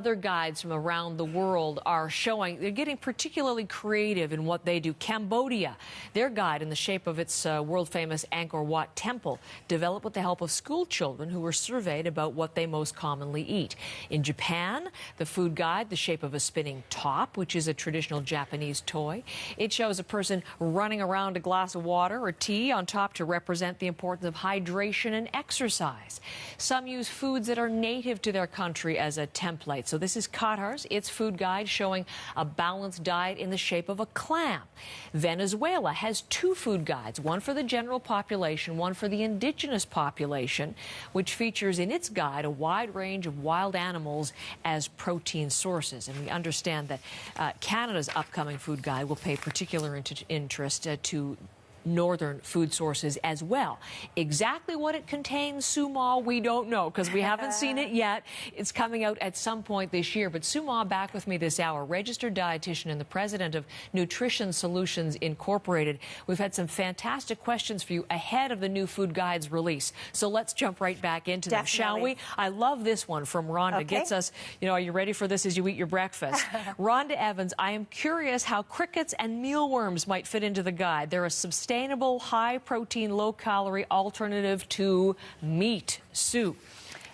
Other guides from around the world are showing they're getting particularly creative in what they do. Cambodia, their guide in the shape of its world-famous Angkor Wat temple, developed with the help of school children who were surveyed about what they most commonly eat. In Japan, the food guide, the shape of a spinning top, which is a traditional Japanese toy. It shows a person running around a glass of water or tea on top to represent the importance of hydration and exercise. Some use foods that are native to their country as a template. So this is Qatar's, its food guide, showing a balanced diet in the shape of a clam. Venezuela has two food guides, one for the general population, one for the indigenous population, which features in its guide a wide range of wild animals as protein sources. And we understand that Canada's upcoming food guide will pay particular interest to northern food sources as well. Exactly what it contains, Suma, we don't know because we haven't seen it yet. It's coming out at some point this year. But Suma, back with me this hour, registered dietitian and the president of Nutrition Solutions Incorporated. We've had some fantastic questions for you ahead of the new food guide's release. So let's jump right back into them, shall we? I love this one from Rhonda. Okay. Gets us, are you ready for this as you eat your breakfast? Rhonda Evans, I am curious how crickets and mealworms might fit into the guide. They're a sustainable, high-protein, low-calorie alternative to meat soup.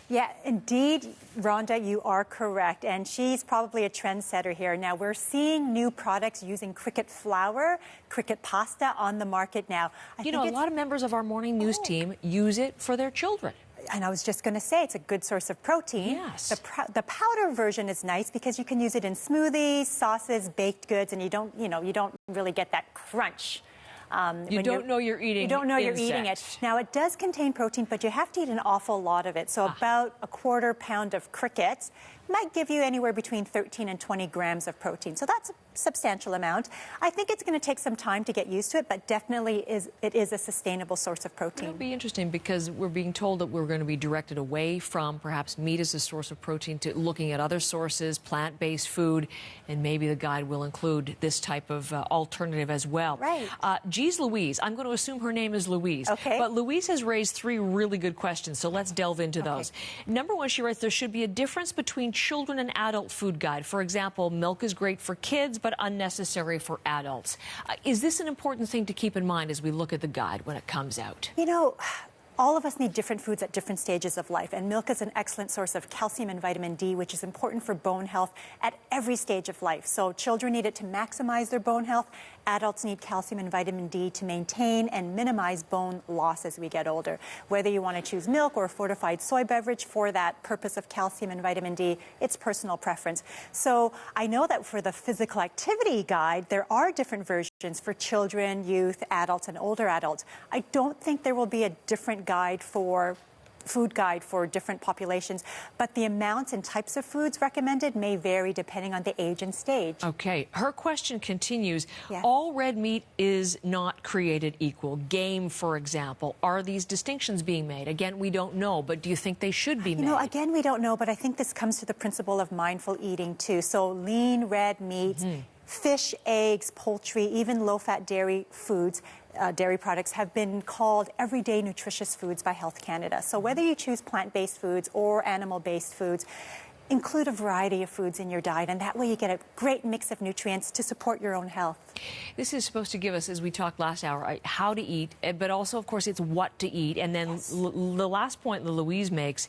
Yeah, indeed, Rhonda, you are correct. And she's probably a trendsetter here. Now, we're seeing new products using cricket flour, cricket pasta on the market now. A lot of members of our morning news team use it for their children. And I was just going to say, it's a good source of protein. Yes. The powder version is nice because you can use it in smoothies, sauces, baked goods, and you don't really get that crunch. You don't know you're eating it. Now, it does contain protein, but you have to eat an awful lot of it. So about a quarter pound of crickets might give you anywhere between 13 and 20 grams of protein. So that's a substantial amount. I think it's going to take some time to get used to it, but definitely it is a sustainable source of protein. It'll be interesting because we're being told that we're going to be directed away from perhaps meat as a source of protein to looking at other sources, plant-based food, and maybe the guide will include this type of alternative as well. Right. Geez Louise, I'm going to assume her name is Louise. Okay. But Louise has raised three really good questions, so let's delve into those. Number one, she writes, there should be a difference between children and adult food guide. For example, milk is great for kids, but unnecessary for adults. Is this an important thing to keep in mind as we look at the guide when it comes out? All of us need different foods at different stages of life, and milk is an excellent source of calcium and vitamin D, which is important for bone health at every stage of life. So children need it to maximize their bone health. Adults need calcium and vitamin D to maintain and minimize bone loss as we get older. Whether you want to choose milk or a fortified soy beverage for that purpose of calcium and vitamin D, it's personal preference. So I know that for the physical activity guide, there are different versions for children, youth, adults, and older adults. I don't think there will be a different food guide for different populations, but the amounts and types of foods recommended may vary depending on the age and stage. Okay. Her question continues. Yes. All red meat is not created equal. Game, for example. Are these distinctions being made? Again, we don't know, but do you think they should be made? Again, we don't know, but I think this comes to the principle of mindful eating, too. So lean red meats, fish, eggs, poultry, even low-fat dairy foods, dairy products have been called everyday nutritious foods by Health Canada. So whether you choose plant-based foods or animal-based foods, include a variety of foods in your diet, and that way you get a great mix of nutrients to support your own health. This is supposed to give us, as we talked last hour, how to eat, but also, of course, it's what to eat. And then the last point that Louise makes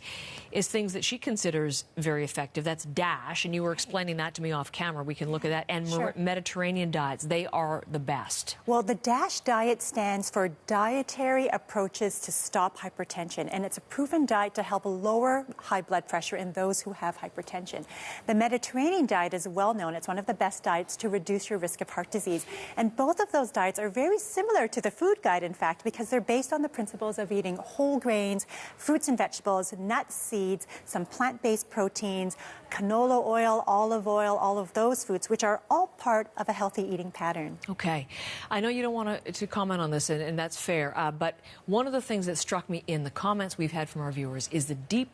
is things that she considers very effective. That's DASH, and you were explaining that to me off camera. We can look at that. And Mediterranean diets, they are the best. Well, the DASH diet stands for Dietary Approaches to Stop Hypertension, and it's a proven diet to help lower high blood pressure in those who have hypertension. The Mediterranean diet is well known. It's one of the best diets to reduce your risk of heart disease. And both of those diets are very similar to the food guide, in fact, because they're based on the principles of eating whole grains, fruits and vegetables, nuts, seeds, some plant-based proteins, canola oil, olive oil, all of those foods, which are all part of a healthy eating pattern. Okay. I know you don't want to comment on this, and that's fair, but one of the things that struck me in the comments we've had from our viewers is the deep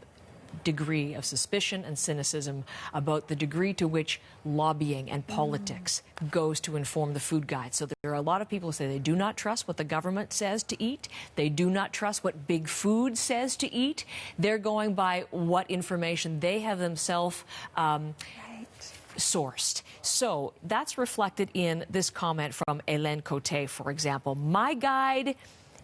degree of suspicion and cynicism about the degree to which lobbying and politics goes to inform the food guide. So there are a lot of people who say they do not trust what the government says to eat. They do not trust what Big Food says to eat. They're going by what information they have themselves sourced. So that's reflected in this comment from Hélène Côté, for example. My guide: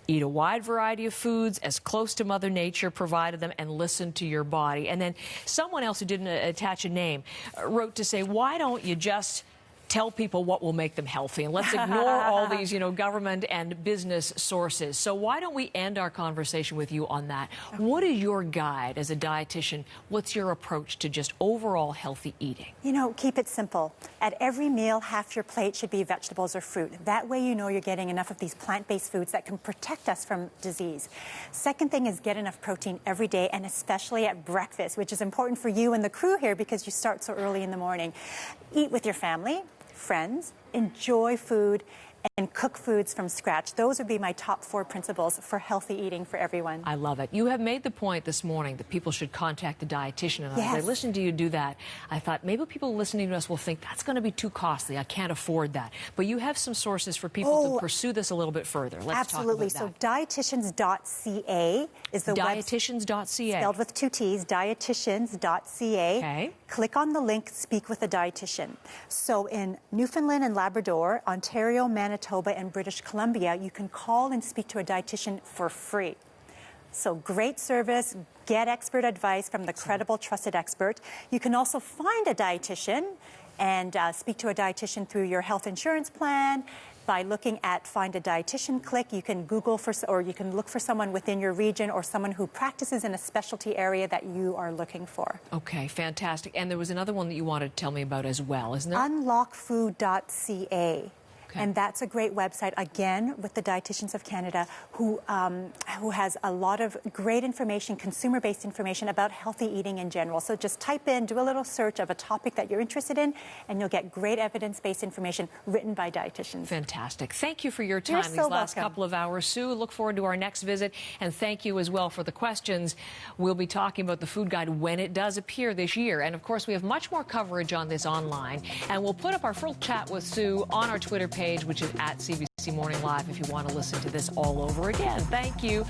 eat a wide variety of foods as close to Mother Nature provided them, and listen to your body. And then someone else who didn't attach a name wrote to say, why don't you just tell people what will make them healthy, and let's ignore all these, government and business sources. So why don't we end our conversation with you on that? What is your guide as a dietitian? What's your approach to just overall healthy eating? Keep it simple. At every meal, half your plate should be vegetables or fruit. That way you're getting enough of these plant-based foods that can protect us from disease. Second thing is get enough protein every day, and especially at breakfast, which is important for you and the crew here because you start so early in the morning. Eat with your family, friends, enjoy food, and cook foods from scratch. Those would be my top 4 principles for healthy eating for everyone. I love it. You have made the point this morning that people should contact a dietitian. And as I listened to you do that, I thought maybe people listening to us will think that's going to be too costly. I can't afford that. But you have some sources for people to pursue this a little bit further. Let's talk about that. So dietitians.ca is the website. Dietitians.ca. Spelled with 2 T's, dietitians.ca. Okay. Click on the link, speak with a dietitian. So in Newfoundland and Labrador, Ontario, Manitoba, and British Columbia, you can call and speak to a dietitian for free. So great service, get expert advice from the credible, trusted expert. You can also find a dietitian and speak to a dietitian through your health insurance plan. By looking at Find a Dietitian click, you can Google or you can look for someone within your region or someone who practices in a specialty area that you are looking for. Okay, fantastic. And there was another one that you wanted to tell me about as well, isn't there? Unlockfood.ca. Okay. And that's a great website, again, with the Dietitians of Canada, who has a lot of great information, consumer-based information about healthy eating in general. So just type in, do a little search of a topic that you're interested in, and you'll get great evidence-based information written by dietitians. Fantastic. Thank you for your time You're so these last welcome. couple of hours, Sue. Look forward to our next visit, and thank you as well for the questions. We'll be talking about the food guide when it does appear this year. And, of course, we have much more coverage on this online, and we'll put up our full chat with Sue on our Twitter page, which is @CBC Morning Live, if you want to listen to this all over again. Thank you.